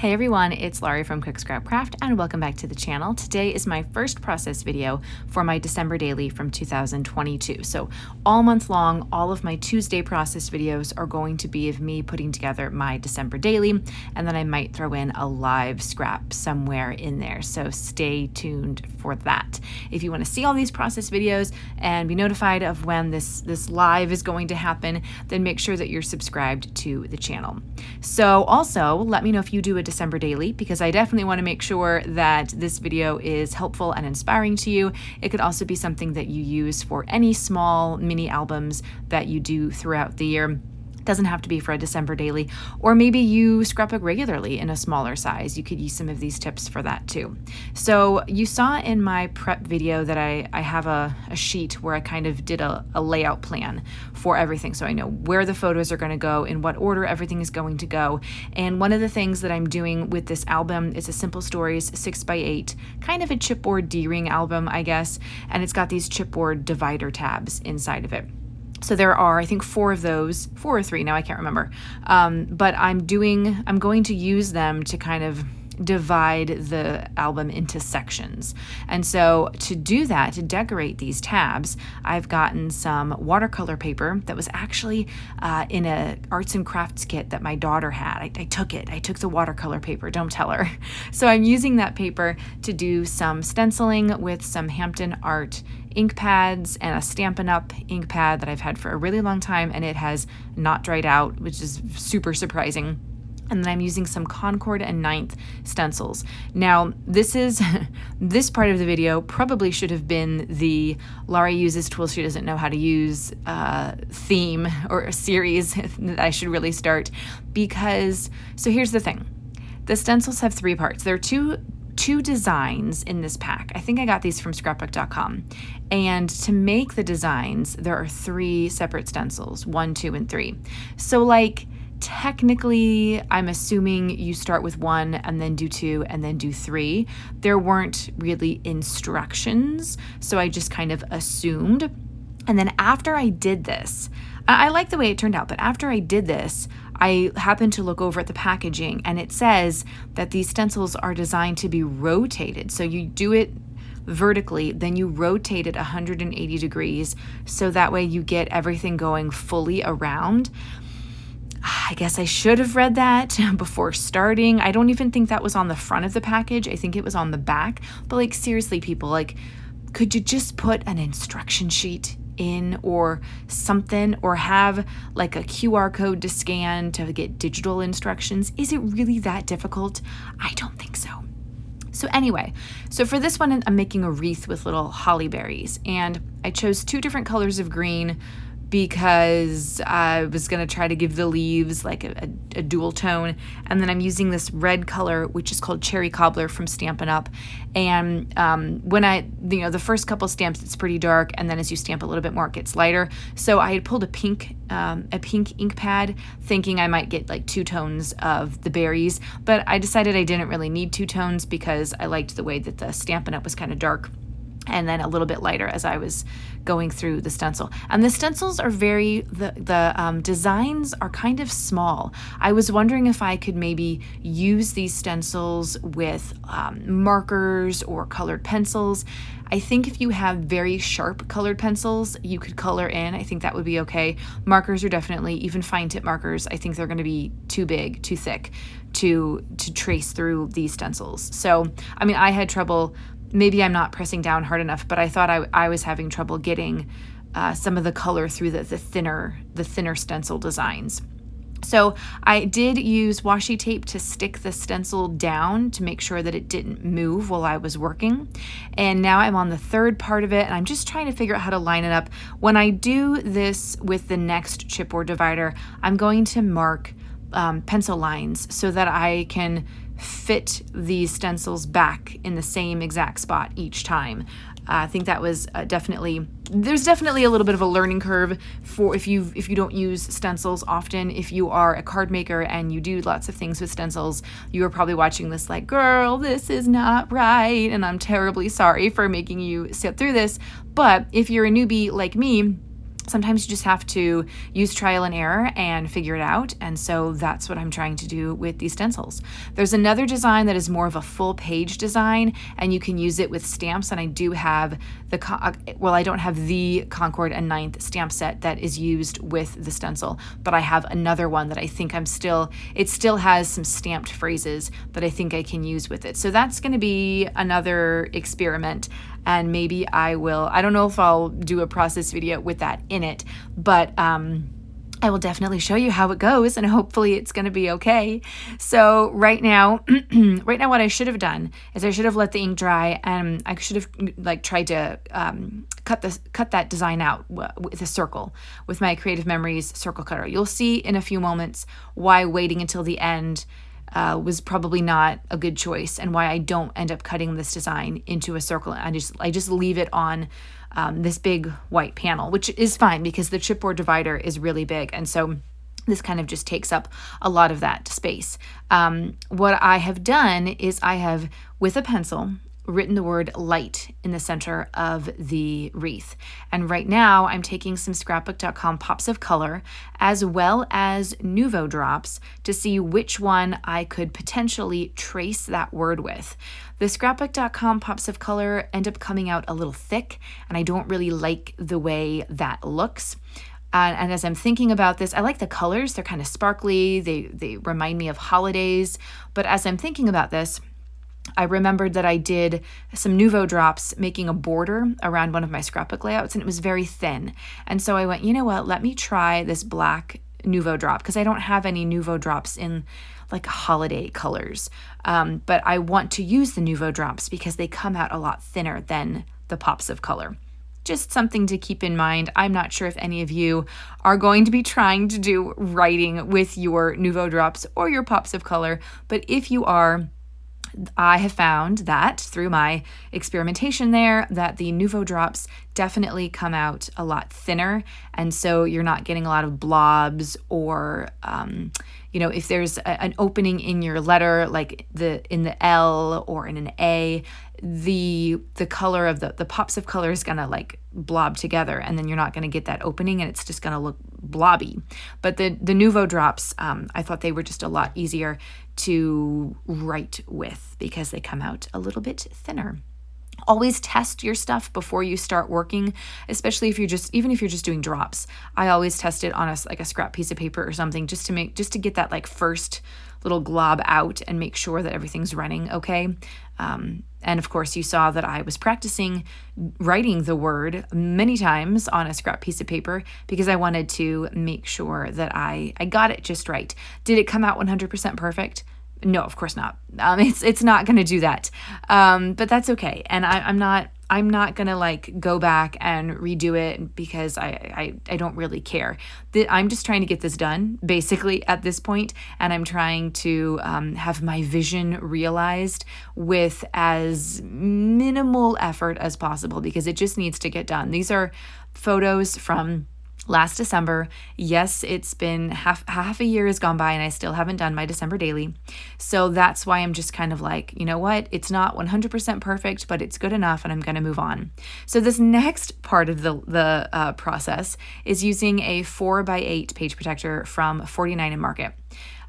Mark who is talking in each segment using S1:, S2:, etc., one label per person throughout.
S1: Hey everyone, it's Laurie from Quick Scrap Craft and welcome back to the channel. Today is my first process video for my December daily from 2022. So all month long, all of my Tuesday process videos are going to be of me putting together my December daily, and then I might throw in a live scrap somewhere in there. So stay tuned for that. If you want to see all these process videos and be notified of when this live is going to happen, then make sure that you're subscribed to the channel. So also let me know if you do a December daily, because I definitely want to make sure that this video is helpful and inspiring to you. It could also be something that you use for any small mini albums that you do throughout the year. Doesn't have to be for a December daily, or maybe you scrapbook regularly in a smaller size. You could use some of these tips for that too. So you saw in my prep video that I have a sheet where I kind of did a layout plan for everything. So I know where the photos are going to go, in what order everything is going to go. And one of the things that I'm doing with this album is a Simple Stories 6x8, kind of a chipboard D-ring album, I guess. And it's got these chipboard divider tabs inside of it. So there are, I think, 4 of those, 4 or 3 now, I can't remember. But I'm going to use them to kind of divide the album into sections. And so to do that, to decorate these tabs, I've gotten some watercolor paper that was actually in a arts and crafts kit that my daughter had. I took the watercolor paper, don't tell her. So I'm using that paper to do some stenciling with some Hampton Art ink pads and a Stampin' Up ink pad that I've had for a really long time, and it has not dried out, which is super surprising. And then I'm using some Concord and Ninth stencils. Now, this part of the video probably should have been the Laurie uses tools she doesn't know how to use theme or a series that I should really start, because, so here's the thing. The stencils have 3 parts. There are two designs in this pack. I think I got these from scrapbook.com. And to make the designs, there are 3 separate stencils, 1, 2, and 3. So like, technically, I'm assuming you start with 1 and then do 2 and then do 3. There weren't really instructions, so I just kind of assumed. And then after I did this, I like the way it turned out, but after I did this, I happened to look over at the packaging, and it says that these stencils are designed to be rotated. So you do it vertically, then you rotate it 180 degrees, so that way you get everything going fully around. I guess I should have read that before starting. I don't even think that was on the front of the package. I think it was on the back. But like, seriously, people, like, could you just put an instruction sheet in or something, or have like a QR code to scan to get digital instructions? Is it really that difficult? I don't think so. So anyway, so for this one, I'm making a wreath with little holly berries, and I chose 2 different colors of green because I was gonna try to give the leaves like a dual tone. And then I'm using this red color, which is called Cherry Cobbler from Stampin' Up. And when the first couple stamps, it's pretty dark, and then as you stamp a little bit more, it gets lighter. So I had pulled a pink ink pad, thinking I might get like 2 tones of the berries, but I decided I didn't really need 2 tones because I liked the way that the Stampin' Up was kind of dark and then a little bit lighter as I was going through the stencil. And the stencils are the designs are kind of small. I was wondering if I could maybe use these stencils with markers or colored pencils. I think if you have very sharp colored pencils, you could color in. I think that would be okay. Markers are definitely, even fine tip markers, I think they're gonna be too big, too thick to trace through these stencils. So, I mean, I had trouble. Maybe I'm not pressing down hard enough, but I thought I was having trouble getting some of the color through the thinner stencil designs. So I did use washi tape to stick the stencil down to make sure that it didn't move while I was working. And now I'm on the 3rd part of it, and I'm just trying to figure out how to line it up. When I do this with the next chipboard divider, I'm going to mark pencil lines so that I can fit these stencils back in the same exact spot each time. I think that was there's definitely a little bit of a learning curve for if you don't use stencils often. If you are a card maker and you do lots of things with stencils, you are probably watching this like, girl, this is not right, and I'm terribly sorry for making you sit through this. But if you're a newbie like me, sometimes you just have to use trial and error and figure it out. And so that's what I'm trying to do with these stencils. There's another design that is more of a full page design, and you can use it with stamps. And I do have I don't have the Concord and Ninth stamp set that is used with the stencil, but I have another one that I think it still has some stamped phrases that I think I can use with it. So that's going to be another experiment. And maybe I don't know if I'll do a process video with that in it, but I will definitely show you how it goes, and hopefully it's going to be okay. So right now what I should have done is I should have let the ink dry, and I should have tried to cut that design out with a circle with my Creative Memories circle cutter. You'll see in a few moments why waiting until the end was probably not a good choice, and why I don't end up cutting this design into a circle. I just leave it on this big white panel, which is fine because the chipboard divider is really big, and so this kind of just takes up a lot of that space. What I have done is I have, with a pencil, written the word light in the center of the wreath. And right now I'm taking some scrapbook.com pops of color as well as Nuvo Drops to see which one I could potentially trace that word with. The scrapbook.com pops of color end up coming out a little thick, and I don't really like the way that looks. And as I'm thinking about this, I like the colors. They're kind of sparkly. They remind me of holidays. But as I'm thinking about this, I remembered that I did some Nuvo Drops making a border around one of my scrapbook layouts, and it was very thin. And so I went, you know what, let me try this black Nuvo Drop, because I don't have any Nuvo Drops in like holiday colors. But I want to use the Nuvo Drops because they come out a lot thinner than the pops of color. Just something to keep in mind. I'm not sure if any of you are going to be trying to do writing with your Nuvo Drops or your pops of color, but if you are, I have found that through my experimentation there that the Nuvo Drops definitely come out a lot thinner, and so you're not getting a lot of blobs or if there's an opening in your letter, like in the L or in an A, the color of the pops of color is gonna like blob together, and then you're not gonna get that opening, and it's just gonna look blobby. But the Nuvo Drops, I thought they were just a lot easier to write with because they come out a little bit thinner. Always test your stuff before you start working, especially if you're just doing drops. I always test it on a scrap piece of paper or something just to get that like first little glob out and make sure that everything's running okay. And of course you saw that I was practicing writing the word many times on a scrap piece of paper because I wanted to make sure that I got it just right. Did it come out 100% perfect? No, of course not. It's not going to do that. But that's okay. And I'm not going to like go back and redo it because I don't really care. I'm just trying to get this done basically at this point, and I'm trying to have my vision realized with as minimal effort as possible because it just needs to get done. These are photos from last December. Yes, it's been half a year has gone by and I still haven't done my December daily. So that's why I'm just kind of like, you know what? It's not 100% perfect, but it's good enough and I'm going to move on. So this next part of the process is using a 4x8 page protector from 49 and Market.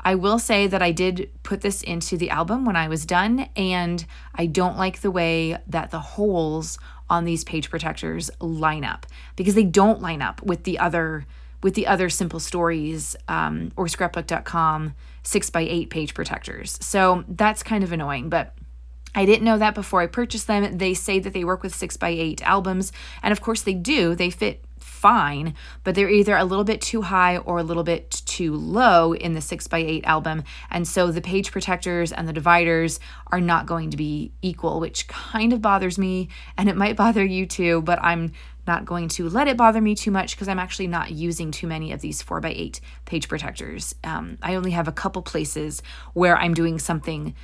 S1: I will say that I did put this into the album when I was done, and I don't like the way that the holes on these page protectors line up because they don't line up with the other Simple Stories or scrapbook.com 6x8 page protectors. So that's kind of annoying, but I didn't know that before I purchased them. They say that they work with 6x8 albums, and of course they do. They fit fine, but they're either a little bit too high or a little bit too low in the 6x8 album, and so the page protectors and the dividers are not going to be equal, which kind of bothers me, and it might bother you too, but I'm not going to let it bother me too much because I'm actually not using too many of these 4x8 page protectors. I only have a couple places where I'm doing something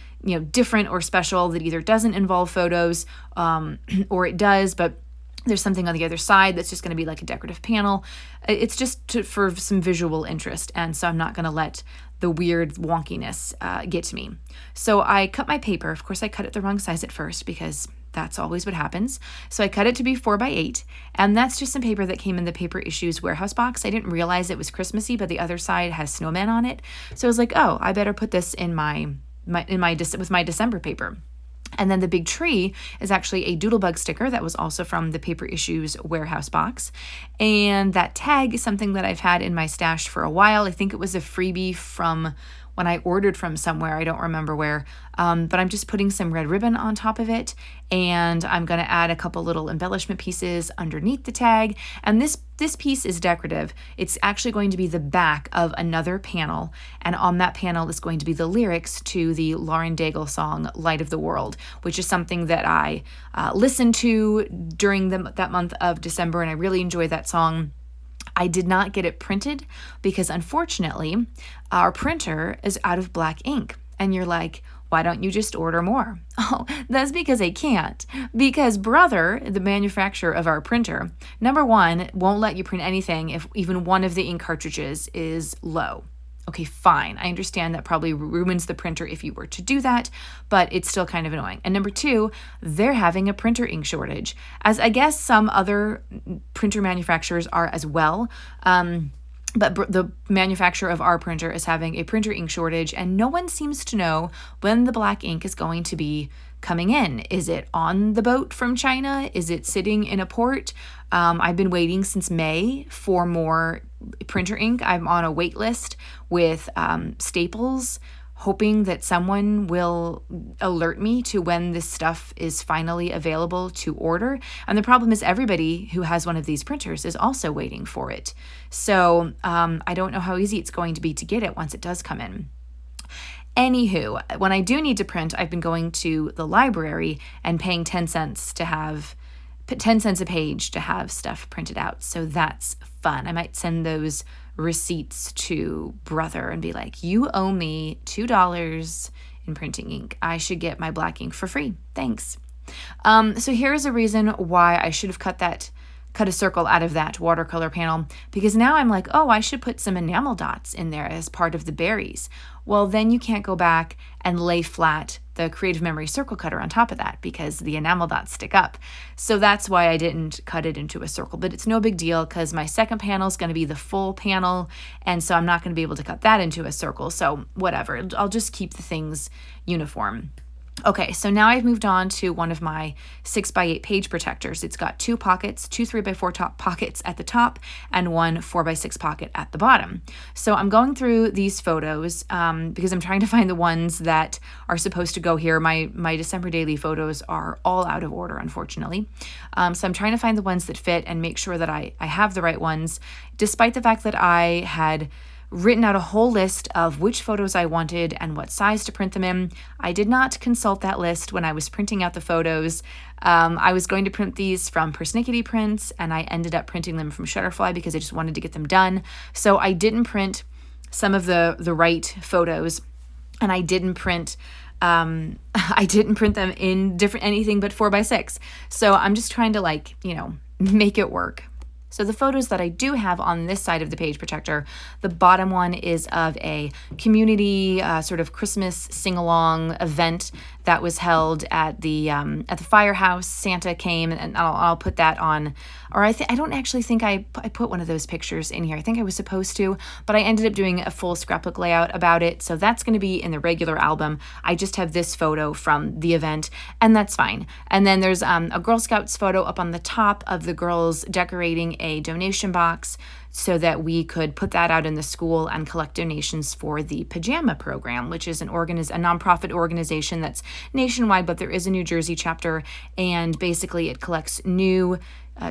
S1: different or special that either doesn't involve photos or it does, but there's something on the other side that's just going to be like a decorative panel. It's just for some visual interest, and so I'm not going to let the weird wonkiness get to me. So I cut my paper. Of course, I cut it the wrong size at first because That's always what happens. So I cut it to be 4x8, and that's just some paper that came in the Paper Issues warehouse box. I didn't realize it was Christmassy, but the other side has snowmen on it. So I was like, oh, I better put this in with my December paper. And then the big tree is actually a doodlebug sticker that was also from the Paper Issues warehouse box. And that tag is something that I've had in my stash for a while. I think it was a freebie from when I ordered from somewhere. I don't remember where, but I'm just putting some red ribbon on top of it, and I'm going to add a couple little embellishment pieces underneath the tag. And this piece is decorative. It's actually going to be the back of another panel, and on that panel is going to be the lyrics to the Lauren Daigle song Light of the World, which is something that I listened to during that month of December, and I really enjoy that song. I did not get it printed because, unfortunately, our printer is out of black ink. And you're like, why don't you just order more? Oh, that's because I can't. Because Brother, the manufacturer of our printer, number one, won't let you print anything if even one of the ink cartridges is low. Okay, fine. I understand that probably ruins the printer if you were to do that, but it's still kind of annoying. And number two, they're having a printer ink shortage, as I guess some other printer manufacturers are as well. But the manufacturer of our printer is having a printer ink shortage, and no one seems to know when the black ink is going to be coming in. Is it on the boat from China? Is it sitting in a port? I've been waiting since May for more printer ink. I'm on a wait list with Staples, hoping that someone will alert me to when this stuff is finally available to order. And the problem is everybody who has one of these printers is also waiting for it. So I don't know how easy it's going to be to get it once it does come in. Anywho, when I do need to print, I've been going to the library and paying 10 cents a page to have stuff printed out. So that's fun. I might send those receipts to Brother and be like, you owe me $2 in printing ink. I should get my black ink for free. Thanks. So here's a reason why I should have cut a circle out of that watercolor panel, because now I'm like, oh, I should put some enamel dots in there as part of the berries. Well, then you can't go back and lay flat the Creative Memory circle cutter on top of that because the enamel dots stick up. So that's why I didn't cut it into a circle, but it's no big deal because my second panel is going to be the full panel, and so I'm not going to be able to cut that into a circle. So whatever, I'll just keep the things uniform. Okay, so now I've moved on to one of my 6x8 page protectors. It's got two pockets, two 3x4 top pockets at the top, and one 4x6 pocket at the bottom. So I'm going through these photos because I'm trying to find the ones that are supposed to go here. My December daily photos are all out of order, unfortunately. So I'm trying to find the ones that fit and make sure that I have the right ones, despite the fact that I had written out a whole list of which photos I wanted and what size to print them in. I did not consult that list when I was printing out the photos. I was going to print these from Persnickety Prints, and I ended up printing them from Shutterfly because I just wanted to get them done. So I didn't print some of the right photos, and I didn't print them in anything but 4x6. So I'm just trying to make it work. So the photos that I do have on this side of the page protector, the bottom one is of a community sort of Christmas sing-along event that was held at the firehouse. Santa came, and I'll put that on. Or I don't actually think I put one of those pictures in here. I think I was supposed to, but I ended up doing a full scrapbook layout about it. So that's going to be in the regular album. I just have this photo from the event, and that's fine. And then there's a Girl Scouts photo up on the top of the girls decorating a donation box so that we could put that out in the school and collect donations for the Pajama Program, which is a nonprofit organization that's nationwide, but there is a New Jersey chapter, and basically it collects new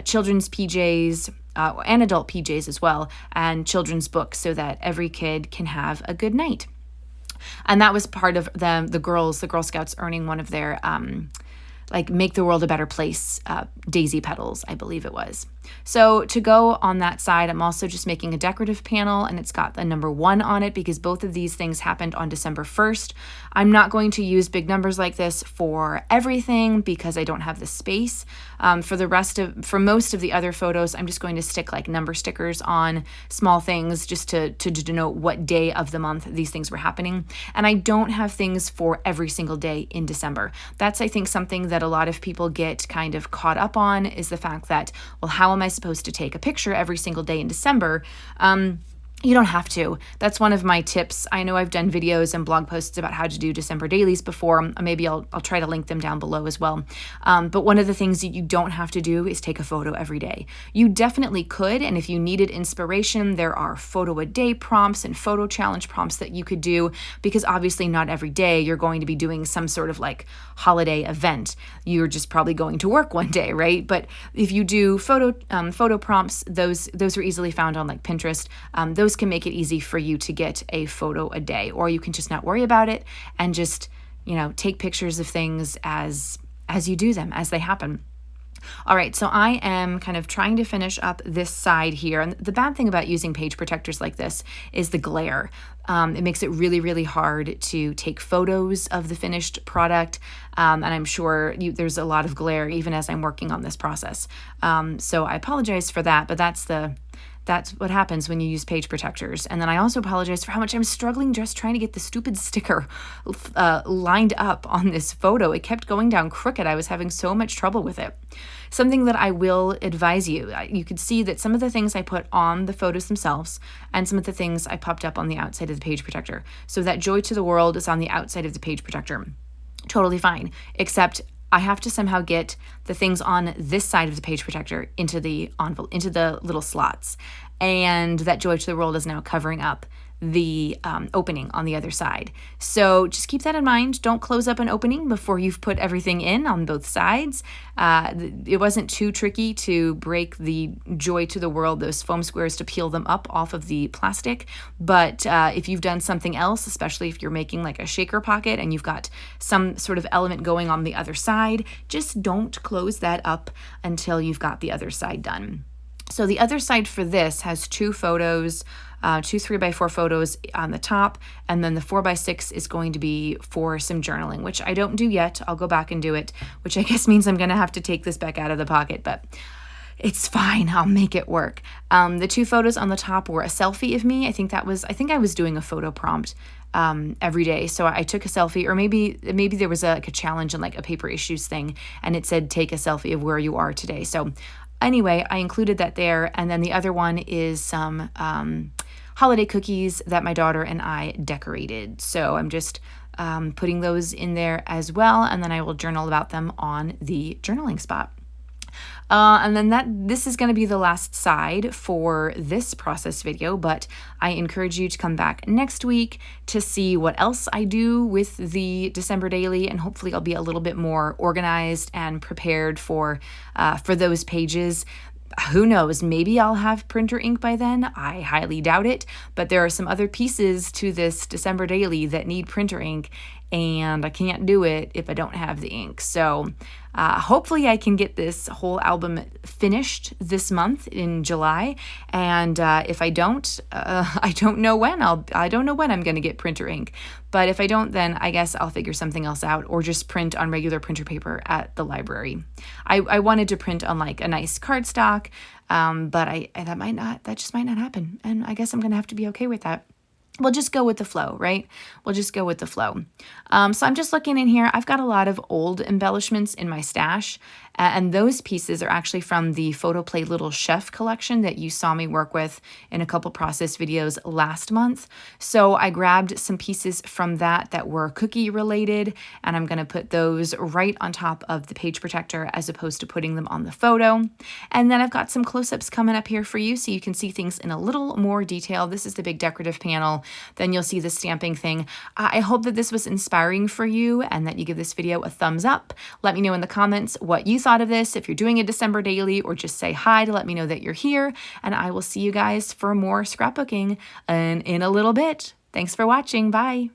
S1: children's PJs and adult PJs as well, and children's books so that every kid can have a good night. And that was part of the Girl Scouts earning one of their Make the World a Better Place daisy petals, I believe it was. So to go on that side, I'm also just making a decorative panel, and it's got the number 1 on it because both of these things happened on December 1st. I'm not going to use big numbers like this for everything because I don't have the space. For most of the other photos, I'm just going to stick like number stickers on small things just to denote what day of the month these things were happening. And I don't have things for every single day in December. That's, I think, something that a lot of people get kind of caught up on, is the fact that, well, how am I supposed to take a picture every single day in December? You don't have to. That's one of my tips. I know I've done videos and blog posts about how to do December dailies before. Maybe I'll try to link them down below as well. But one of the things that you don't have to do is take a photo every day. You definitely could, and if you needed inspiration, there are photo a day prompts and photo challenge prompts that you could do, because obviously not every day you're going to be doing some sort of like holiday event. You're just probably going to work one day, right? But if you do photo prompts, those are easily found on like Pinterest. Those can make it easy for you to get a photo a day, or you can just not worry about it and just, take pictures of things as you do them, as they happen. All right, so I am kind of trying to finish up this side here. And the bad thing about using page protectors like this is the glare. It makes it really, really hard to take photos of the finished product. And I'm sure there's a lot of glare even as I'm working on this process. So I apologize for that, but that's what happens when you use page protectors. And then I also apologize for how much I'm struggling just trying to get the stupid sticker lined up on this photo. It kept going down crooked. I was having so much trouble with it. Something that I will advise you could see that some of the things I put on the photos themselves and some of the things I popped up on the outside of the page protector. So that Joy to the World is on the outside of the page protector. Totally fine, except I have to somehow get the things on this side of the page protector into the envelope, into the little slots. And that Joy to the World is now covering up the opening on the other side. So just keep that in mind. Don't close up an opening before you've put everything in on both sides. It wasn't too tricky to break the Joy to the World, those foam squares, to peel them up off of the plastic. But if you've done something else, especially if you're making like a shaker pocket and you've got some sort of element going on the other side, just don't close that up until you've got the other side done. So the other side for this has 2 photos, 2 3x4 photos on the top, and then the 4x6 is going to be for some journaling, which I don't do yet. I'll go back and do it, which I guess means I'm going to have to take this back out of the pocket, but it's fine. I'll make it work. The 2 photos on the top were a selfie of me. I think I was doing a photo prompt every day. So I took a selfie, or maybe there was a challenge in like a paper issues thing, and it said take a selfie of where you are today. So anyway, I included that there. And then the other one is some holiday cookies that my daughter and I decorated. So I'm just putting those in there as well. And then I will journal about them on the journaling spot. And then this is going to be the last side for this process video, but I encourage you to come back next week to see what else I do with the December daily, and hopefully I'll be a little bit more organized and prepared for those pages. Who knows, maybe I'll have printer ink by then. I highly doubt it, but there are some other pieces to this December daily that need printer ink, and I can't do it if I don't have the ink. So hopefully I can get this whole album finished this month in July, and if I don't, I don't know when I'm going to get printer ink. But if I don't, then I guess I'll figure something else out, or just print on regular printer paper at the library. I wanted to print on like a nice cardstock, but that just might not happen, and I guess I'm going to have to be okay with that. We'll just go with the flow, right? We'll just go with the flow. So I'm just looking in here. I've got a lot of old embellishments in my stash, and those pieces are actually from the Photoplay Little Chef collection that you saw me work with in a couple process videos last month. So I grabbed some pieces from that were cookie related, and I'm gonna put those right on top of the page protector as opposed to putting them on the photo. And then I've got some close-ups coming up here for you so you can see things in a little more detail. This is the big decorative panel. Then you'll see the stamping thing. I hope that this was inspiring for you and that you give this video a thumbs up. Let me know in the comments what you thought of this, if you're doing a December daily, or just say hi to let me know that you're here. And I will see you guys for more scrapbooking in a little bit. Thanks for watching. Bye.